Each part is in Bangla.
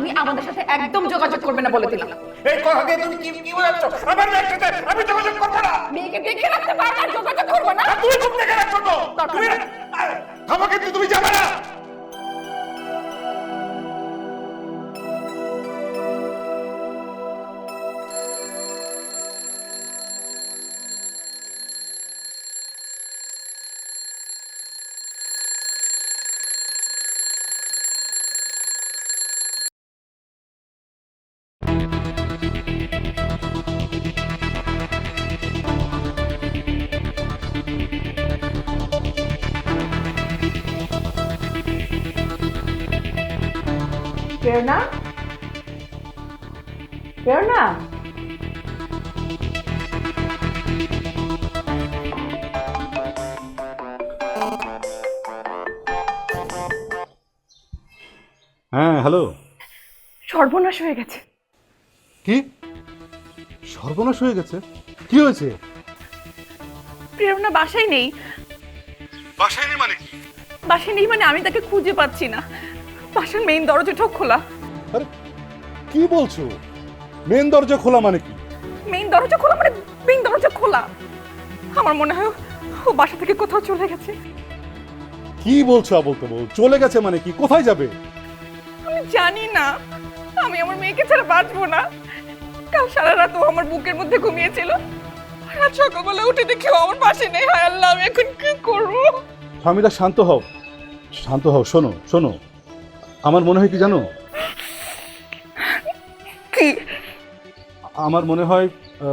আপনি আমাদের সাথে একদম যোগাযোগ করবেন না বলে দিলাম। এই কথা দিয়ে তুমি কি কি বোঝাচ্ছ? আমার মেয়ের সাথে আমি যোগাযোগ করবো না। মেয়েকে দেখে রাখতে পারবে না, যোগাযোগ করবো না। আর তুমি চুপ দেখে রাখছো তো? তুমি থামো, কিন্তু তুমি যাবে না। প্রেরণা, প্রেরণা, হ্যাঁ হ্যালো। সর্বনাশ হয়ে গেছে। কি সর্বনাশ হয়ে গেছে? কি হয়েছে? প্রেরণা বাসায় নেই। বাসায় নেই মানে কি? বাসায় নেই মানে আমি তাকে খুঁজে পাচ্ছি না। বাসার মেইন দরজাটাও খোলা। আরে কি বলছো? মেন দরজা খোলা মানে কি? মেইন দরজা খোলা মানে মেইন দরজা খোলা। আমার মনে হয় ও বাসা থেকে কোথাও চলে গেছে। কি বলছো আবল তাবল? চলে গেছে মানে কি? কোথায় যাবে? আমি জানি না, আমি আমার মেয়েকে ছাড়া বাঁচবো না। কাল সারা রাত ও আমার বুকের মধ্যে ঘুমিয়েছিল। রাত সকালবেলা উঠে দেখি ও আমার পাশে নেই। হায় আল্লাহ, আমি এখন কি করবো? ফাহমিদা শান্ত হও, শান্ত হও। শোনো শোনো, আমার মনে হয় কি জানো? কি? আমার মনে হয়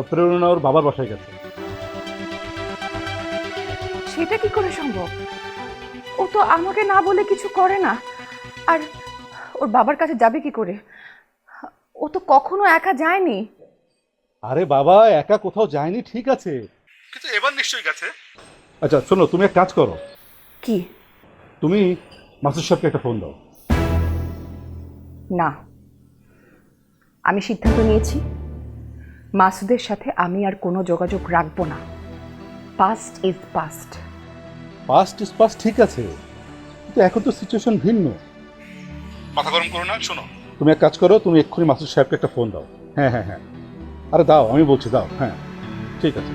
প্রেরণা ওর বাবার বাসায় গেছে। সেটা কি করে সম্ভব? ও তো আমাকে না বলে কিছু করে না। আর ওর বাবার কাছে যাবে কি করে? ও তো কখনো একা যায়নি। আরে বাবা, একা কোথাও যায়নি ঠিক আছে, কিন্তু এবার নিশ্চয়ই গেছে। আচ্ছা শোনো, তুমি এক কাজ করো, কি? তুমি মাসুদ সাহেবকে একটা ফোন দাও। না, আমি সিদ্ধান্ত নিয়েছি মাসুদের সাথে আমি আর কোনো যোগাযোগ রাখবো না। Past is past. Past is past ঠিক আছে, কিন্তু এখন তো সিচুয়েশন ভিন্ন। মাথা গরম করো না। শোনো, তুমি এক কাজ করো, তুমি এক্ষুনি মাসুদ সাহেবকে একটা ফোন দাও। হ্যাঁ হ্যাঁ হ্যাঁ, আরে দাও, আমি বলছি দাও। হ্যাঁ ঠিক আছে।